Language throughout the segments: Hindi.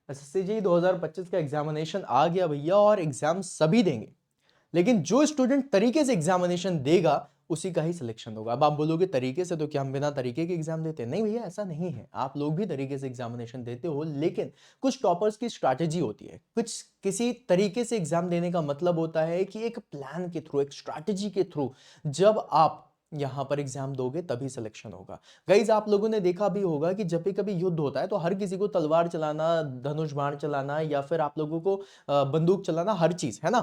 एसएससी 2025 का एग्जामिनेशन आ गया भैया और एग्जाम सभी देंगे, लेकिन जो स्टूडेंट तरीके से एग्जामिनेशन देगा उसी का ही सिलेक्शन होगा। अब आप बोलोगे तरीके से, तो क्या हम बिना तरीके के एग्जाम देते हैं? नहीं भैया, ऐसा नहीं है। आप लोग भी तरीके से एग्जामिनेशन देते हो, लेकिन कुछ टॉपर्स की स्ट्रैटेजी होती है। कुछ किसी तरीके से एग्जाम देने का मतलब होता है कि एक प्लान के थ्रू, एक स्ट्रैटेजी के थ्रू जब आप यहां पर एग्जाम दोगे तभी सिलेक्शन होगा। गाइज, आप लोगों ने देखा भी होगा कि जब भी कभी युद्ध होता है तो हर किसी को तलवार चलाना, धनुष बाण चलाना, या फिर आप लोगों को बंदूक चलाना, हर चीज है ना,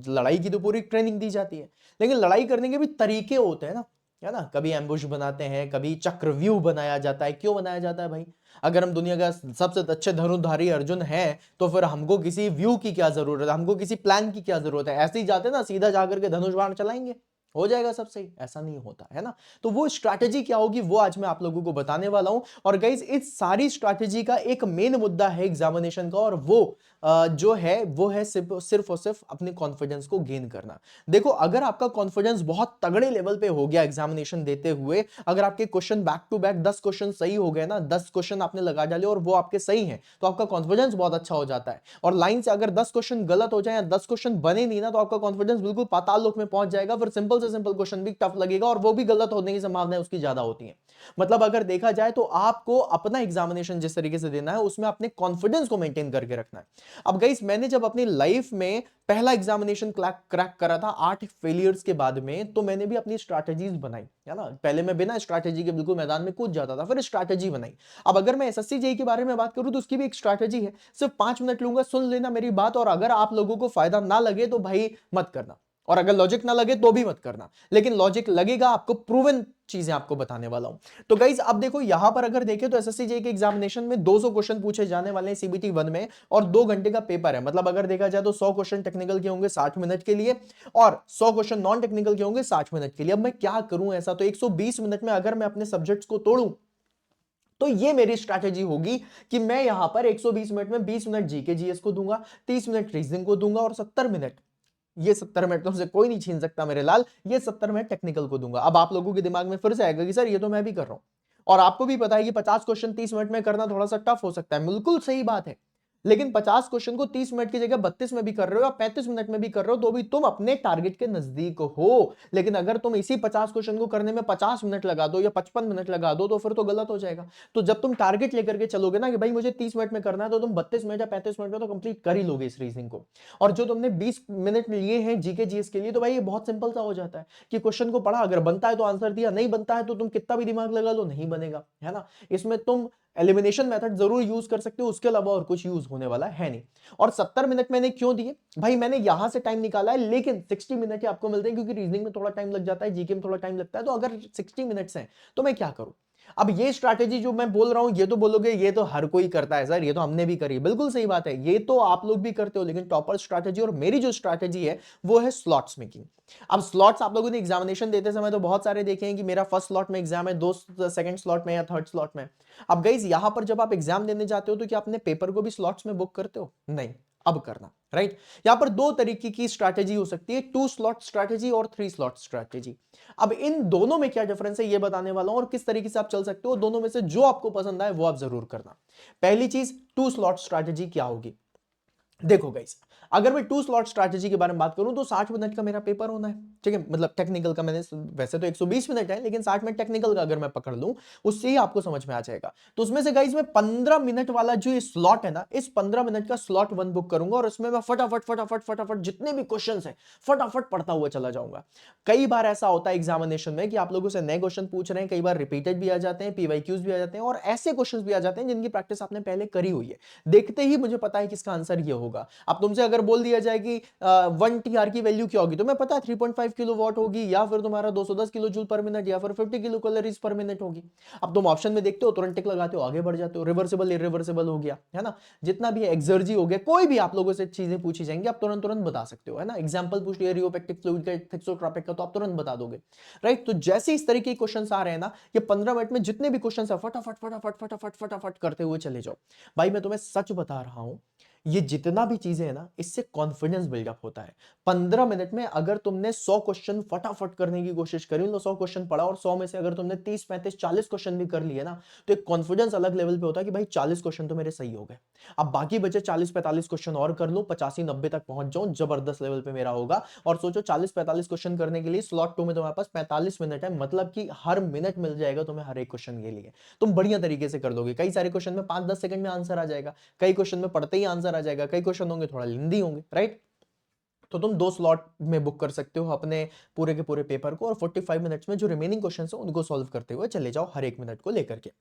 लड़ाई की तो पूरी ट्रेनिंग दी जाती है। लेकिन लड़ाई करने के भी तरीके होते हैं ना, है ना। कभी एम्बुश बनाते हैं, कभी चक्रव्यूह बनाया जाता है। क्यों बनाया जाता है भाई? अगर हम दुनिया का सबसे अच्छे धनुर्धारी अर्जुन है, तो फिर हमको किसी व्यू की क्या जरूरत है, हमको किसी प्लान की क्या जरूरत है? ऐसे ही जाते ना, सीधा जाकर के धनुष बाण चलाएंगे, हो जाएगा सब सही? ऐसा नहीं होता है ना। तो वो स्ट्रैटेजी क्या होगी, वो आज मैं आप लोगों को बताने वाला हूं। और गाइस, इस सारी स्ट्रैटेजी का एक मेन मुद्दा है एग्जामिनेशन का, और वो जो है वो है सिर्फ और सिर्फ अपने कॉन्फिडेंस को गेन करना। देखो, अगर आपका कॉन्फिडेंस बहुत तगड़े लेवल पे हो गया एग्जामिनेशन देते हुए, अगर आपके question back to back 10 question सही हो गए ना, 10 क्वेश्चन आपने लगा डाले और वो आपके सही हैं, तो आपका कॉन्फिडेंस बहुत अच्छा हो जाता है। और लाइन से अगर 10 क्वेश्चन गलत हो जाए या 10 क्वेश्चन बने नहीं ना, तो आपका कॉन्फिडेंस बिल्कुल पाताल लोक में पहुंच जाएगा। फिर सिंपल से सिंपल क्वेश्चन भी टफ लगेगा और वो भी गलत होने की संभावना उसकी ज्यादा होती है। मतलब अगर देखा जाए तो आपको अपना एग्जामिनेशन जिस तरीके से देना है, उसमें अपने कॉन्फिडेंस को मेंटेन करके रखना है। अब गाइस, मैंने जब अपनी लाइफ में पहला एग्जामिनेशन क्रैक करा था 8 फेलियर्स के बाद में, तो मैंने भी अपनी स्ट्रैटेजीज बनाई, है ना। पहले मैं बिना स्ट्रैटेजी के बिल्कुल मैदान में कूद जाता था, फिर स्ट्रैटेजी बनाई। अब अगर मैं एसएससी जेईई के बारे में बात करूं तो उसकी भी एक स्ट्रैटेजी है। सिर्फ 5 मिनट लूंगा, सुन लेना मेरी बात, और अगर आप लोगों को फायदा ना लगे तो भाई मत करना, और अगर लॉजिक ना लगे तो भी मत करना। लेकिन लॉजिक लगेगा आपको, प्रूवन चीजें आपको बताने वाला हूं। तो गाइज, अब देखो यहां पर अगर देखें तो एसएससी जेईई के एग्जामिनेशन में 200 क्वेश्चन पूछे जाने वाले हैं सीबीटी 1 में, और 2 घंटे का पेपर है। मतलब अगर देखा जाए तो 100 क्वेश्चन टेक्निकल के होंगे 60 मिनट के लिए, और 100 क्वेश्चन नॉन टेक्निकल के होंगे 60 मिनट के लिए। अब मैं क्या करूं ऐसा, तो 120 मिनट में अगर मैं अपने सब्जेक्ट्स को तोड़ूं, तो ये मेरी स्ट्रैटेजी होगी कि मैं यहां पर 120 मिनट में 20 मिनट जीके जीएस को दूंगा, 30 मिनट रीजनिंग को दूंगा, और 70 मिनट, ये 70 मिनट तुमसे कोई नहीं छीन सकता मेरे लाल, ये 70 मिनट टेक्निकल को दूंगा। अब आप लोगों के दिमाग में फिर से आएगा कि सर ये तो मैं भी कर रहा हूं, और आपको भी पता है कि 50 क्वेश्चन 30 मिनट में करना थोड़ा सा टफ हो सकता है। बिल्कुल सही बात है, लेकिन 50 क्वेश्चन को 30 मिनट की जगह 32 में भी कर रहे हो या 35 मिनट में भी कर रहे हो, तो भी तुम अपने टारगेट के नजदीक हो। लेकिन अगर तुम इसी 50 क्वेश्चन को करने में 50 मिनट लगा दो या 55 मिनट लगा दो, तो फिर तो गलत हो जाएगा। तो जब तुम टारगेट लेकर के चलोगे ना कि भाई मुझे 30 मिनट में करना है, तो तुम 32 मिनट या 35 मिनट में तो कंप्लीट कर ही लोगे इस रीजनिंग को। और जो तुमने 20 मिनट लिए हैं जीके जीएस के लिए, तो भाई ये बहुत सिंपल सा हो जाता है कि क्वेश्चन को पढ़ा, अगर बनता है तो आंसर दिया, नहीं बनता है तो तुम कितना भी दिमाग लगा लो नहीं बनेगा, है ना। इसमें तुम एलिमिनेशन मेथड जरूर यूज कर सकते हो, उसके अलावा और कुछ यूज होने वाला है नहीं। और 70 मिनट मैंने क्यों दिए भाई, मैंने यहां से टाइम निकाला है, लेकिन 60 मिनट ही आपको मिलते हैं, क्योंकि रीजनिंग में थोड़ा टाइम लग जाता है, जीके में थोड़ा टाइम लगता है। तो अगर 60 मिनट्स हैं तो मैं क्या करूं? अब ये स्ट्रैटेजी जो मैं बोल रहा हूं, ये तो बोलोगे ये तो हर कोई करता है सर, ये तो हमने भी करी। बिल्कुल सही बात है, ये तो आप लोग भी करते हो, लेकिन टॉपर स्ट्रैटेजी और मेरी जो स्ट्रैटेजी है वो है स्लॉट्स मेकिंग। अब स्लॉट्स आप लोगों ने एग्जामिनेशन देते समय तो बहुत सारे देखे हैं कि मेरा फर्स्ट स्लॉट में एग्जाम है, दो सेकंड स्लॉट में या थर्ड स्लॉट में। अब गाइस, यहां पर जब आप एग्जाम देने जाते हो तो क्या अपने पेपर को भी स्लॉट्स में बुक करते हो? नहीं, अब करना, राइट। यहां पर दो तरीके की स्ट्रैटेजी हो सकती है, 2 स्लॉट स्ट्रैटेजी और 3 स्लॉट स्ट्रैटेजी। अब इन दोनों में क्या डिफरेंस है ये बताने वाला हूं, और किस तरीके से आप चल सकते हो। दोनों में से जो आपको पसंद आए वो आप जरूर करना। पहली चीज, 2 स्लॉट स्ट्रैटेजी क्या होगी? देखो गाइस, अगर मैं 2 स्लॉट स्ट्रैटेजी के बारे में बात करूं तो 60 मिनट का मेरा पेपर होना है, ठीक है। मतलब टेक्निकल का मैंने, वैसे तो 120 मिनट है, लेकिन 60 मिनट टेक्निकल का अगर मैं पकड़ लूं, उससे ही आपको समझ में आ जाएगा। तो उसमें से गाइस मैं 15 मिनट वाला जो ये स्लॉट है ना, इस 15 मिनट का स्लॉट 1 बुक करूंगा, और उसमें मैं फटाफट फटाफट फटाफट जितने भी क्वेश्चन है फटाफट पढ़ता हुआ चला जाऊंगा। कई बार ऐसा होता है एग्जामिनेशन में कि आप लोगों से नए क्वेश्चन पूछ रहे हैं, कई बार रिपीटेड भी आ जाते हैं, पीवाईक्यूज भी आ जाते हैं, और ऐसे क्वेश्चन भी आ जाते हैं जिनकी प्रैक्टिस आपने पहले करी हुई है। देखते ही मुझे पता है कि इसका आंसर ये होगा। अब तुमसे अगर बोल दिया जाए कि 1 टीआर की वैल्यू क्या होगी, तो मैं पता है 3.5 किलो वॉट होगी, या फिर तुम्हारा 210 किलो जूल पर मिनट, या फिर 50 किलो कैलोरीज पर मिनट होगी। अब तुम ऑप्शन में देखते हो, तुरंत टिक लगाते हो, आगे बढ़ जाते हो। रिवर्सिबल इरिवर्सिबल हो गया, है ना, जितना भी एक्सर्जी हो गया, कोई भी आप लोगों से चीजें पूछी जाएंगी आप तुरंत तुरंत बता सकते हो, है ना। एग्जांपल पूछ लिया रियोपेक्टिक फ्लूइड का, थिक्सोट्रोपिक का, तो आप तुरंत बता दोगे, राइट। तो जैसे इस तरीके के क्वेश्चंस आ रहे हैं ना, ये 15 मिनट में जितने भी क्वेश्चंस है फटाफट फटाफट फटाफट फटाफट करते हुए चले जाओ। भाई मैं तुम्हें सच बता रहा हूं, ये जितना भी चीजें है ना, इससे कॉन्फिडेंस बिल्डअप होता है। 15 मिनट में अगर तुमने 100 क्वेश्चन फटाफट करने की कोशिश करी, मतलब 100 क्वेश्चन पढ़ा और 100 में से अगर तुमने 30 35 40 क्वेश्चन भी कर लिए ना, तो एक कॉन्फिडेंस अलग लेवल पे होता है कि भाई 40 क्वेश्चन तो मेरे सही हो गए। अब बाकी बचे 40 45 क्वेश्चन और कर लूं, 85 90 तक पहुंच जाऊं, जबरदस्त लेवल पे मेरा होगा। और सोचो 40 45 क्वेश्चन करने के लिए स्लॉट 2 में तुम्हारे पास 45 मिनट है, मतलब कि हर मिनट मिल जाएगा तुम्हें हर एक क्वेश्चन के लिए। तुम बढ़िया तरीके से कर दोगे। कई सारे क्वेश्चन में 5-10 सेकंड में आंसर आ जाएगा, कई क्वेश्चन में पढ़ते ही आंसर आ जाएगा, कई क्वेश्चन होंगे थोड़ा लेंदी होंगे, राइट। तो तुम 2 स्लॉट में बुक कर सकते हो अपने पूरे के पूरे पेपर को, और 45 मिनट्स में जो रिमेनिंग क्वेश्चंस हैं उनको सॉल्व करते हुए चले जाओ हर एक मिनट को लेकर के।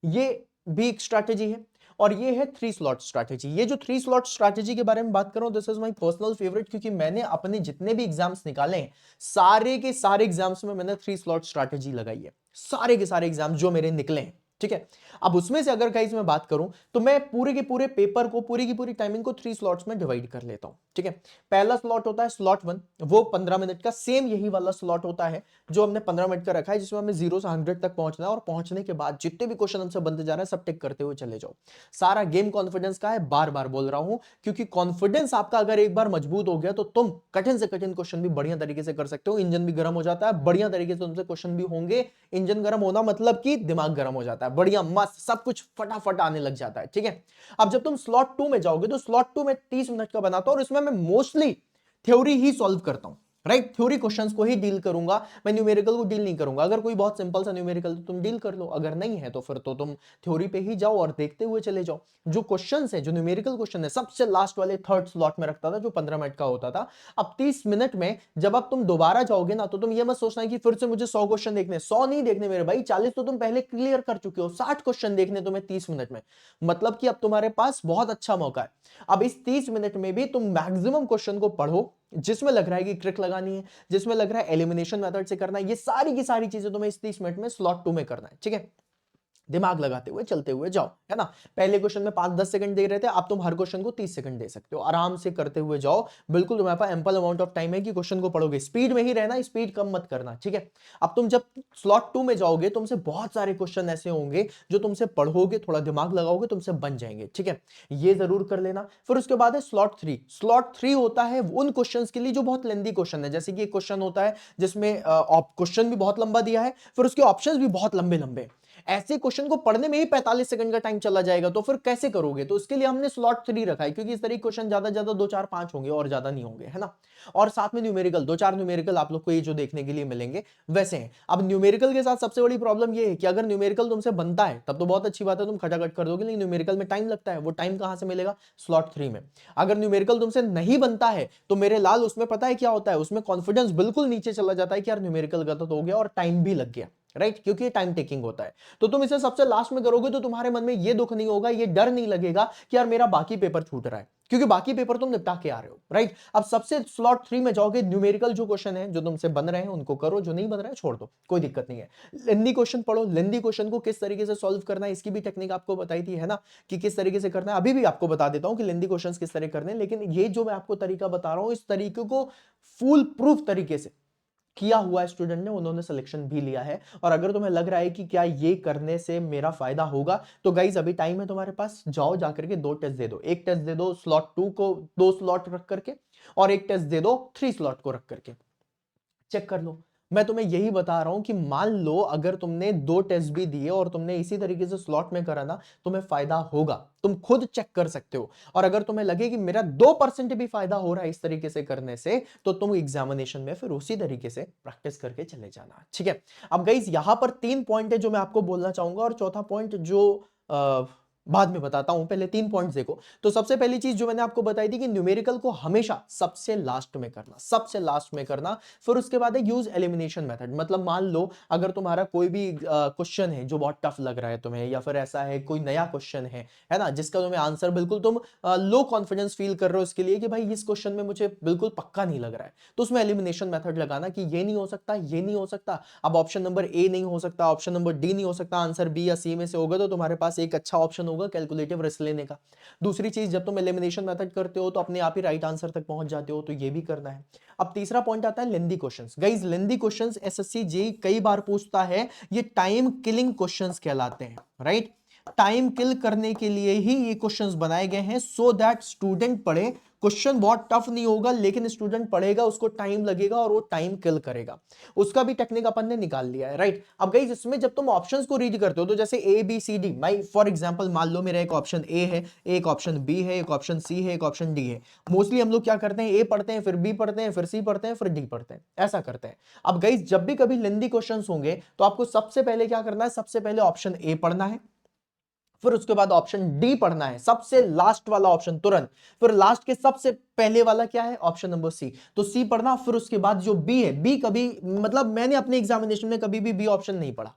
ये भी एक स्ट्रैटेजी है। और ये है 3 स्लॉट स्ट्रैटेजी। ये जो 3 स्लॉट स्ट्रैटेजी के बारे में बात कर रहा हूं, this is my personal favourite, क्योंकि मैंने अपने जितने भी एग्जाम्स निकाले हैं, सारे के सारे एग्जाम्स में मैंने 3 स्लॉट स्ट्रैटेजी लगाई है, सारे के सारे एग्जाम जो मेरे निकले हैं, ठीक है। अब उसमें से अगर गाइस मैं बात करूं, तो मैं पूरे के पूरे पेपर को, पूरी की पूरी टाइमिंग को 3 स्लॉट्स में डिवाइड कर लेता हूं, ठीक है। पहला स्लॉट होता है स्लॉट 1, वो 15 मिनट का, सेम यही वाला स्लॉट होता है जो हमने 15 मिनट का रखा है, जिसमें हमें 0 से 100 तक पहुंचना है, और पहुंचने के बाद जितने भी क्वेश्चन हमसे बनते जा रहे हैं सब टिक करते हुए चले जाओ। सारा गेम कॉन्फिडेंस का है, बार बार बोल रहा हूं, क्योंकि कॉन्फिडेंस आपका अगर एक बार मजबूत हो गया तो तुम कठिन से कठिन क्वेश्चन भी बढ़िया तरीके से कर सकते हो। इंजन भी गर्म हो जाता है, बढ़िया तरीके से तुमसे क्वेश्चन भी होंगे। इंजन गर्म होना मतलब कि दिमाग गर्म हो जाता है, बढ़िया मस्त सब कुछ फटाफट आने लग जाता है, ठीक है। अब जब तुम स्लॉट 2 में जाओगे, तो स्लॉट 2 में 30 मिनट का बनाता हूं, और इसमें मैं मोस्टली थ्योरी ही सॉल्व करता हूं, राइट। थ्योरी क्वेश्चंस को ही डील करूंगा, मैं न्यूमेरिकल को डील नहीं करूंगा। अगर कोई बहुत सिंपल सा न्यूमेरिकल तो तुम डील कर लो, अगर नहीं है तो फिर तो तुम थ्योरी पे ही जाओ और देखते हुए चले जाओ। जो क्वेश्चंस है, जो न्यूमेरिकल क्वेश्चन है, सबसे लास्ट वाले थर्ड स्लॉट में रखता था, जो 15 मिनट का होता था। अब 30 मिनट में जब अब तुम दोबारा जाओगे ना, तो तुम ये मत सोचना कि फिर से मुझे 100 क्वेश्चन देखने, 100 नहीं देखने मेरे भाई, 40 तो तुम पहले क्लियर कर चुके हो, 60 क्वेश्चन देखने तुम्हें 30 मिनट में, मतलब कि अब तुम्हारे पास बहुत अच्छा मौका है। अब इस 30 मिनट में भी तुम मैक्सिमम क्वेश्चन को पढ़ो, जिसमें लग रहा है कि ट्रिक लगानी है, जिसमें लग रहा है एलिमिनेशन मेथड से करना है, ये सारी की सारी चीजें तुम्हें इस 30 मिनट में स्लॉट 2 में करना है, ठीक है। दिमाग लगाते हुए चलते हुए जाओ, है ना। पहले क्वेश्चन में 5-10 सेकंड दे रहे थे, अब तुम हर क्वेश्चन को 30 सेकंड दे सकते हो, आराम से करते हुए जाओ। बिल्कुल तुम्हारे पास एम्पल अमाउंट ऑफ टाइम है कि क्वेश्चन को पढ़ोगे, स्पीड में ही रहना, स्पीड कम मत करना, ठीक है। अब तुम जब स्लॉट 2 में जाओगे, तुमसे बहुत सारे क्वेश्चन ऐसे होंगे जो तुमसे पढ़ोगे, थोड़ा दिमाग लगाओगे, तुमसे बन जाएंगे, ठीक है। ये जरूर कर लेना। फिर उसके बाद है स्लॉट 3। स्लॉट 3 होता है उन क्वेश्चंस के लिए जो बहुत लेंदी क्वेश्चन है, जैसे कि एक क्वेश्चन होता है जिसमें क्वेश्चन भी बहुत लंबा दिया है, फिर उसके ऑप्शंस भी बहुत लंबे लंबे। ऐसे क्वेश्चन को पढ़ने में ही 45 सेकंड का टाइम चला जाएगा, तो फिर कैसे करोगे। तो इसके लिए हमने स्लॉट 3 रखा है, क्योंकि इस तरह क्वेश्चन ज्यादा 2 4 5 होंगे, और ज्यादा नहीं होंगे, है ना। और साथ में न्यूमेरिकल 2-4 न्यूमेरिकल आप लोग को ये जो देखने के लिए मिलेंगे वैसे हैं। अब न्यूमेरिकल के साथ सबसे बड़ी प्रॉब्लम ये है कि अगर न्यूमेरिकल तुमसे बनता है तब तो बहुत अच्छी बात है, तुम खटाखट कर दोगे, लेकिन न्यूमेरिकल में टाइम लगता है। वो टाइम कहां से मिलेगा, स्लॉट 3 में। अगर न्यूमेरिकल तुमसे नहीं बनता है तो मेरे लाल उसमें पता है क्या होता है, उसमें कॉन्फिडेंस बिल्कुल नीचे चला जाता है कि यार न्यूमेरिकल गलत हो गया और टाइम भी लग गया, राइट, क्योंकि ये टाइम टेकिंग होता है। तो तुम इसे सबसे लास्ट में करोगे तो तुम्हारे मन में ये दुख नहीं होगा, ये डर नहीं लगेगा कि यार मेरा बाकी पेपर छूट रहा है, क्योंकि बाकी पेपर तुम निपटा के आ रहे हो, राइट। अब सबसे स्लॉट 3 में जाओगे, न्यूमेरिकल जो क्वेश्चन है जो तुमसे बन रहे हैं उनको करो, जो नहीं बन रहा है छोड़ दो, कोई दिक्कत नहीं है। लेंदी क्वेश्चन पढ़ो, लेंदी क्वेश्चन को किस तरीके से सॉल्व करना है इसकी भी टेक्निक आपको बताई थी, है ना, कि किस तरीके से करना है। अभी भी आपको बता देता हूं कि लेंदी क्वेश्चन किस तरह करने हैं, लेकिन ये जो मैं आपको तरीका बता रहा हूं, इस तरीके को फुल प्रूफ तरीके से किया हुआ है स्टूडेंट ने, उन्होंने सिलेक्शन भी लिया है। और अगर तुम्हें लग रहा है कि क्या ये करने से मेरा फायदा होगा, तो गाइज अभी टाइम है तुम्हारे पास, जाओ जाकर के 2 टेस्ट दे दो। एक टेस्ट दे दो स्लॉट 2 को 2 स्लॉट रख करके, और एक टेस्ट दे दो 3 स्लॉट को रख करके, चेक कर लो। मैं तुम्हें यही बता रहा हूं कि मान लो अगर तुमने 2 टेस्ट भी दिए और तुमने इसी तरीके से स्लॉट में करा ना, तुम्हें फायदा होगा, तुम खुद चेक कर सकते हो। और अगर तुम्हें लगे कि मेरा 2% भी फायदा हो रहा है इस तरीके से करने से, तो तुम एग्जामिनेशन में फिर उसी तरीके से प्रैक्टिस करके चले जाना, ठीक है। अब गाइस यहां पर 3 पॉइंट है जो मैं आपको बोलना चाहूंगा, और चौथा पॉइंट जो बाद में बताता हूं, पहले 3 पॉइंट्स देखो। तो सबसे पहली चीज जो मैंने आपको बताई थी कि न्यूमेरिकल को हमेशा सबसे लास्ट में करना, सबसे लास्ट में करना। फिर उसके बाद है यूज एलिमिनेशन मेथड। मतलब मान लो अगर तुम्हारा कोई भी क्वेश्चन है जो बहुत टफ लग रहा है तुम्हें, या फिर ऐसा है कोई नया क्वेश्चन है ना, जिसका तुम्हें आंसर बिल्कुल तुम लो कॉन्फिडेंस फील कर रहे हो इसके लिए कि भाई इस क्वेश्चन में मुझे बिल्कुल पक्का नहीं लग रहा है, तो उसमें एलिमिनेशन मेथड लगाना कि ये नहीं हो सकता, ये नहीं हो सकता। अब ऑप्शन नंबर ए नहीं हो सकता, ऑप्शन नंबर डी नहीं हो सकता, आंसर बी या सी में से होगा, तो तुम्हारे पास एक अच्छा ऑप्शन होगा कैलकुलेटिव रिस्क लेने का। दूसरी चीज, जब तुम एलिमिनेशन मेथड करते हो तो अपने आप ही राइट आंसर तक पहुंच जाते हो, तो ये भी करना है। अब तीसरा पॉइंट आता है लेंदी क्वेश्चंस। गाइस लेंदी क्वेश्चंस एसएससी जेईई कई बार पूछता है, ये टाइम किलिंग क्वेश्चंस कहलाते हैं, राइट। टाइम किल करने के लिए ही ये क्वेश्चंस बनाए गए हैं, सो दैट स्टूडेंट पढ़े। क्वेश्चन बहुत टफ नहीं होगा, लेकिन स्टूडेंट पढ़ेगा, उसको टाइम लगेगा और वो टाइम किल करेगा। उसका भी टेक्निक अपन ने निकाल लिया है, राइट। अब गाइस इसमें जब तुम ऑप्शंस को रीड करते हो, तो जैसे A B C D, my for example मान लो मेरा एक ऑप्शन ए है, एक ऑप्शन बी है, एक ऑप्शन सी है, एक ऑप्शन डी है। मोस्टली हम लोग क्या करते हैं, ए पढ़ते हैं, फिर बी पढ़ते हैं, फिर सी पढ़ते हैं, फिर डी पढ़ते हैं, ऐसा करते हैं। अब गाइस जब भी कभी लेंथी क्वेश्चंस होंगे, तो आपको सबसे पहले क्या करना है, सबसे पहले ऑप्शन ए पढ़ना है, फिर उसके बाद ऑप्शन डी पढ़ना है, सबसे लास्ट वाला ऑप्शन तुरंत, फिर लास्ट के सबसे पहले वाला क्या है, ऑप्शन नंबर सी, तो सी पढ़ना। फिर उसके बाद जो बी है, बी कभी मतलब मैंने अपने एग्जामिनेशन में कभी भी बी ऑप्शन नहीं पढ़ा,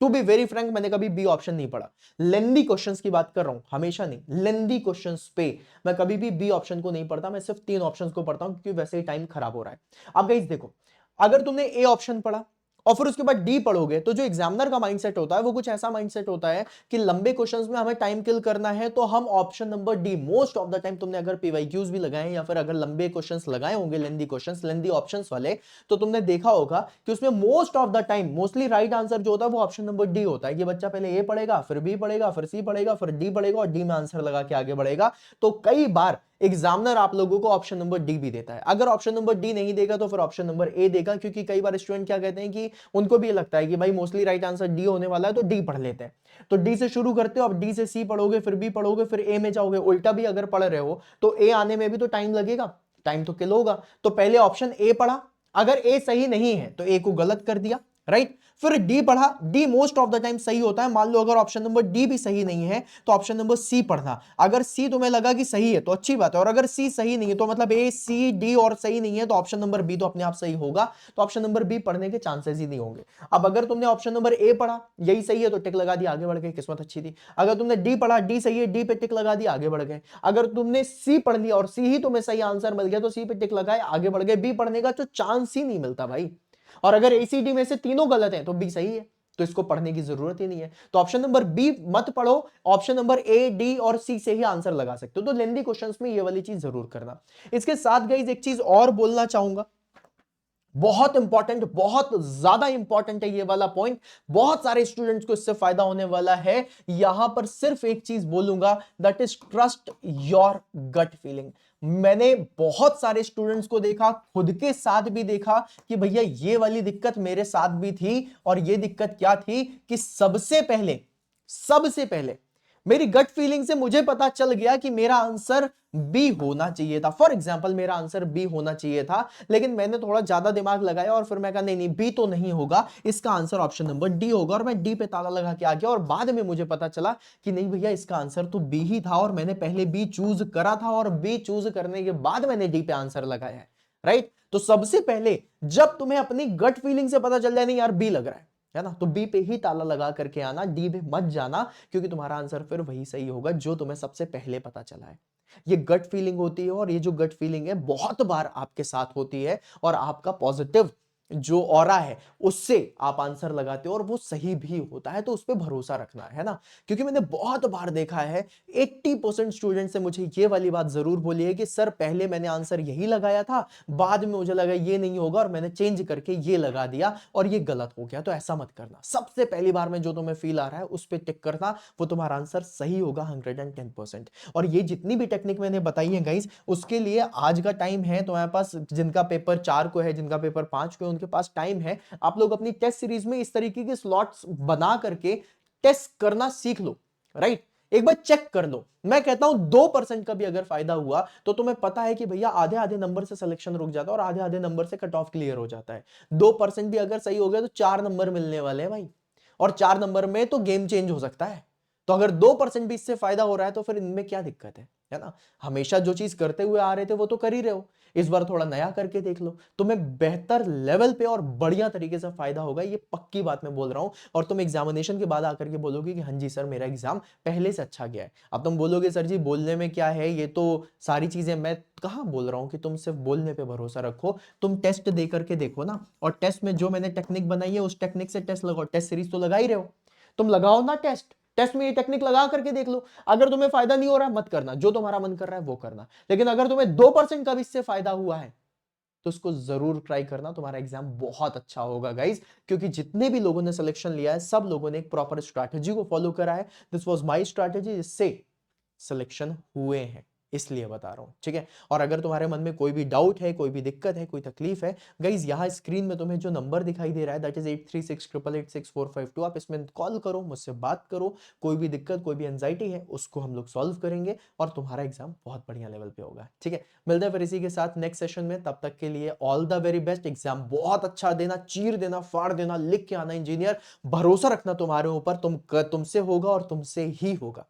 टू बी वेरी फ्रैंक, मैंने कभी बी ऑप्शन नहीं पढ़ा। लेंदी क्वेश्चंस की बात कर रहा हूं, हमेशा नहीं, लेंदी क्वेश्चंस पे मैं कभी भी बी ऑप्शन को नहीं पढ़ता, मैं सिर्फ 3 ऑप्शंस को पढ़ता हूं, क्योंकि वैसे ही टाइम खराब हो रहा है। अब गाइस देखो, अगर तुमने ए ऑप्शन पढ़ा और फिर उसके बाद डी पढ़ोगे, तो जो एग्जामिनर का माइंडसेट होता है वो कुछ ऐसा माइंडसेट होता है कि लंबे क्वेश्चंस में हमें टाइम किल करना है, तो हम option number D, most of the time तुमने अगर पीवाईक्यूज भी लगाए या फिर अगर लंबे क्वेश्चंस लगाए होंगे, लेंदी क्वेश्चंस, लेंदी ऑप्शंस वाले, तो तुमने देखा होगा कि उसमें most of the time mostly right answer जो होता है वो ऑप्शन नंबर डी होता है, कि बच्चा पहले ए पढ़ेगा, फिर बी पढ़ेगा, फिर सी पढ़ेगा, फिर डी पढ़ेगा और डी में आंसर लगा के आगे बढ़ेगा। तो कई बार एग्जामिनर आप लोगों को ऑप्शन नंबर डी भी देता है, अगर ऑप्शन नंबर डी नहीं देगा तो फिर ऑप्शन नंबर ए देगा, क्योंकि कई बार स्टूडेंट क्या कहते हैं कि उनको भी लगता है कि भाई मोस्टली राइट आंसर डी होने वाला है, तो डी पढ़ लेते हैं, तो डी से शुरू करते हो, अब डी से सी पढ़ोगे, फिर बी पढ़ोगे, फिर ए में जाओगे। उल्टा भी अगर पढ़ रहे हो तो ए आने में भी तो टाइम लगेगा, टाइम तो किल होगा। तो पहले ऑप्शन ए पढ़ा, अगर ए सही नहीं है तो ए को गलत कर दिया, राइट। फिर डी पढ़ा, D most of the time सही होता है, मान लो अगर ऑप्शन नंबर डी भी सही नहीं है तो ऑप्शन नंबर सी पढ़ना, अगर सी तुम्हें लगा कि सही है तो अच्छी बात है, और अगर सी सही नहीं है तो मतलब ए सी डी और सही नहीं है तो ऑप्शन नंबर बी तो अपने आप सही होगा, तो ऑप्शन नंबर बी पढ़ने के चांसेस ही नहीं होंगे। अब अगर तुमने ऑप्शन नंबर ए पढ़ा, यही सही है तो टिक लगा दी, आगे बढ़ गए, किस्मत अच्छी थी। अगर तुमने डी पढ़ा, डी सही है, डी पे टिक लगा दी, आगे बढ़ गए। अगर तुमने सी पढ़ लिया और सी ही तुम्हें सही आंसर मिल गया तो सी पे टिक लगाए, आगे बढ़ गए। बी पढ़ने का तो चांस ही नहीं मिलता भाई, और अगर एसीडी में से तीनों गलत हैं तो बी सही है, तो इसको पढ़ने की जरूरत ही नहीं है। तो ऑप्शन नंबर बी मत पढ़ो, ऑप्शन नंबर ए डी और सी से ही आंसर लगा सकते हो। तो लेंदी क्वेश्चंस में ये वाली चीज जरूर करना। इसके साथ गाइस एक चीज और बोलना चाहूंगा, बहुत इंपॉर्टेंट, बहुत ज्यादा इंपॉर्टेंट है ये वाला पॉइंट, बहुत सारे स्टूडेंट्स को इससे फायदा होने वाला है। यहां पर सिर्फ एक चीज बोलूंगा, that is trust your gut feeling. मैंने बहुत सारे स्टूडेंट्स को देखा, खुद के साथ भी देखा कि भैया ये वाली दिक्कत मेरे साथ भी थी, और ये दिक्कत क्या थी कि सबसे पहले मेरी गट फीलिंग से मुझे पता चल गया कि मेरा आंसर बी होना चाहिए था। फॉर एग्जाम्पल मेरा आंसर बी होना चाहिए था, लेकिन मैंने थोड़ा ज्यादा दिमाग लगाया और फिर मैं कहा नहीं नहीं बी तो नहीं होगा, इसका आंसर ऑप्शन नंबर डी होगा, और मैं डी पे ताला लगा के आ गया। और बाद में मुझे पता चला कि नहीं भैया इसका आंसर तो बी ही था, और मैंने पहले बी चूज करा था, और बी चूज करने के बाद मैंने डी पे आंसर लगाया है, राइट। तो सबसे पहले जब तुम्हें अपनी गट फीलिंग से पता चल जाए नहीं यार बी लग रहा है ना, तो बी पे ही ताला लगा करके आना, डी पे मत जाना, क्योंकि तुम्हारा आंसर फिर वही सही होगा जो तुम्हें सबसे पहले पता चला है। ये गट फीलिंग होती है, और ये जो गट फीलिंग है बहुत बार आपके साथ होती है, और आपका पॉजिटिव जो ऑरा है उससे आप आंसर लगाते हो और वो सही भी होता है, तो उस पर भरोसा रखना है ना। क्योंकि मैंने बहुत बार देखा है, 80% स्टूडेंट से मुझे ये वाली बात जरूर बोली है कि सर पहले मैंने आंसर यही लगाया था, बाद में मुझे लगा ये नहीं होगा और मैंने चेंज करके ये लगा दिया और ये गलत हो गया। तो ऐसा मत करना, सबसे पहली बार में जो तुम्हें फील आ रहा है उस पर टिक करना, वो तुम्हारा आंसर सही होगा 110%। और ये जितनी भी टेक्निक मैंने बताई है गाइस, उसके लिए आज का टाइम है तुम्हारे पास, जिनका पेपर 4 को है, जिनका पेपर 5 को है, उनके पास टाइम है। आप लोग अपनी टेस्ट सीरीज में इस तरीके के स्लॉट्स बना करके टेस्ट करना सीख लो, राइट। एक बार चेक कर लो, मैं कहता हूं 2% का भी अगर फायदा हुआ तो तुम्हें पता है कि भैया आधे आधे नंबर से सिलेक्शन रुक जाता है और आधे आधे नंबर से कट ऑफ क्लियर हो जाता है। 2% भी अगर सही हो गया तो 4 नंबर मिलने वाले हैं भाई, और 4 नंबर में तो गेम चेंज हो सकता है। तो अगर 2% भी इससे फायदा हो रहा है तो फिर इनमें क्या दिक्कत है ना। हमेशा जो चीज करते हुए आ रहे थे वो तो कर ही रहे हो, इस बार थोड़ा नया करके देख लो, तुम्हें बेहतर लेवल पे और बढ़िया तरीके से फायदा होगा, ये पक्की बात मैं बोल रहा हूं। और तुम एग्जामिनेशन के बाद आकर के बोलोगे कि हाँ जी सर मेरा एग्जाम पहले से अच्छा गया है। अब तुम बोलोगे सर जी बोलने में क्या है, ये तो सारी चीजें, मैं कहां बोल रहा हूं कि तुम सिर्फ बोलने पे भरोसा रखो, तुम टेस्ट दे करके देखो ना। और टेस्ट में जो मैंने टेक्निक बनाई है उस टेक्निक से टेस्ट लगाओ, टेस्ट सीरीज तो लगा ही रहे हो, तुम लगाओ ना टेस्ट, टेस्ट में ये टेक्निक लगा करके देख लो। अगर तुम्हें फायदा नहीं हो रहा है मत करना, जो तुम्हारा मन कर रहा है वो करना। लेकिन अगर तुम्हें 2% का भी इससे फायदा हुआ है तो उसको जरूर ट्राई करना, तुम्हारा एग्जाम बहुत अच्छा होगा गाइज, क्योंकि जितने भी लोगों ने सिलेक्शन लिया है सब लोगों ने एक प्रॉपर स्ट्रैटेजी को फॉलो करा है। दिस वाज माय स्ट्रैटेजी, जिससे सिलेक्शन हुए हैं, इसलिए बता रहा हूं, ठीक है। और अगर तुम्हारे मन में कोई भी डाउट है, कोई भी दिक्कत है, कोई तकलीफ है, गाइज यहाँ स्क्रीन में तुम्हें जो नंबर दिखाई दे रहा है दैट इज 8368886452, आप इसमें कॉल करो, मुझसे बात करो, कोई भी दिक्कत, कोई भी एंजाइटी है उसको हम लोग सॉल्व करेंगे और तुम्हारा एग्जाम बहुत बढ़िया लेवल पे होगा, ठीक है। मिलते हैं फिर इसी के साथ नेक्स्ट सेशन में, तब तक के लिए all the very best. Exam बहुत अच्छा देना, चीर देना, फाड़ देना, लिख के आना इंजीनियर, भरोसा रखना तुम्हारे ऊपर, तुमसे होगा और तुमसे ही होगा,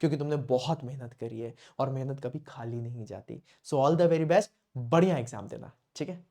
क्योंकि तुमने बहुत मेहनत करी है और मेहनत कभी खाली नहीं जाती। So all the very best, बढ़िया एग्जाम देना, ठीक है।